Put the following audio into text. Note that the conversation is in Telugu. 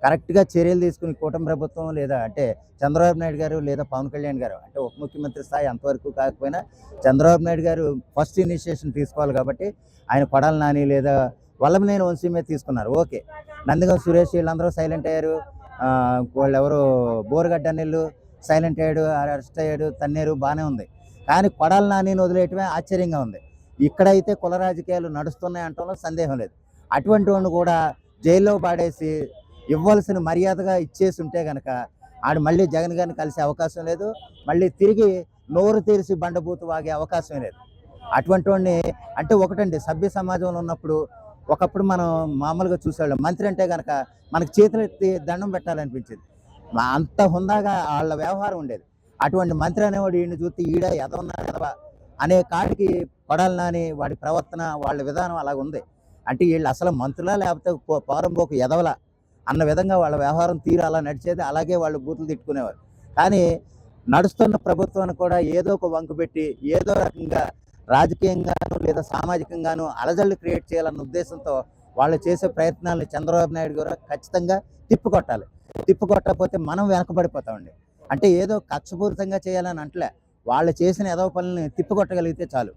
కరెక్ట్‌గా చర్యలు తీసుకుని కూటమి ప్రభుత్వం లేదా అంటే చంద్రబాబు నాయుడు గారు లేదా పవన్ కళ్యాణ్ గారు అంటే ఉప ముఖ్యమంత్రి స్థాయి అంతవరకు కాకపోయినా చంద్రబాబు నాయుడు గారు ఫస్ట్ ఇనిషియేషన్ తీసుకోవాలి కాబట్టి ఆయన కొడాలి నాని లేదా వల్లభనేని వంశీ మీద తీసుకున్నారు. ఓకే. నందిగం సురేష్ వీళ్ళందరూ సైలెంట్ అయ్యారు. వాళ్ళెవరు బోరుగడ్డ అనిల్ సైలెంట్ అయ్యాడు, అరెస్ట్ అయ్యాడు, తన్నేరు బాగానే ఉంది. కానీ కొడాలి నానిని వదిలేయటమే ఆశ్చర్యంగా ఉంది. ఇక్కడైతే కుల రాజకీయాలు నడుస్తున్నాయి అనటంలో సందేహం లేదు. అటువంటి వాడిని కూడా జైల్లో పాడేసి ఇవ్వాల్సిన మర్యాదగా ఇచ్చేసి ఉంటే గనక ఆడు మళ్ళీ జగన్ గారిని కలిసే అవకాశం లేదు. మళ్ళీ తిరిగి నోరు తెరిచి బండబూతు వాగే అవకాశం లేదు. అటువంటి వాడిని అంటే ఒకటండి, సభ్య సమాజంలో ఉన్నప్పుడు ఒకప్పుడు మనం మామూలుగా చూసేవాళ్ళం. మంత్రి అంటే గనక మనకు చేతులు ఎత్తి దండం పెట్టాలనిపించేది. అంత హుందాగా వాళ్ళ వ్యవహారం ఉండేది. అటువంటి మంత్రి అనేవాడు ఈయన్ని చూస్తే ఈడ ఎదవన్నా ఎదవా అనే కాడికి కొడాలి నాని వాడి ప్రవర్తన వాళ్ళ విధానం అలాగ ఉంది. అంటే వీళ్ళు అసలు మంత్రులా లేకపోతే పోరంబోకు ఎదవలా అన్న విధంగా వాళ్ళ వ్యవహారం తీరు అలా నడిచేది. అలాగే వాళ్ళు బూతులు తిట్టుకునేవారు. కానీ నడుస్తున్న ప్రభుత్వాన్ని కూడా ఏదో ఒక వంకు పెట్టి ఏదో రకంగా రాజకీయంగాను లేదా సామాజికంగాను అలజడులు క్రియేట్ చేయాలన్న ఉద్దేశంతో వాళ్ళు చేసే ప్రయత్నాలను చంద్రబాబు నాయుడు గారు ఖచ్చితంగా తిప్పికొట్టాలి. తిప్పికొట్టకపోతే మనం వెనకబడిపోతామండి. అంటే ఏదో కక్షపూరితంగా చేయాలని అంటలే, వాళ్ళు చేసిన ఎదవ పనులని తిప్పికొట్టగలిగితే చాలు.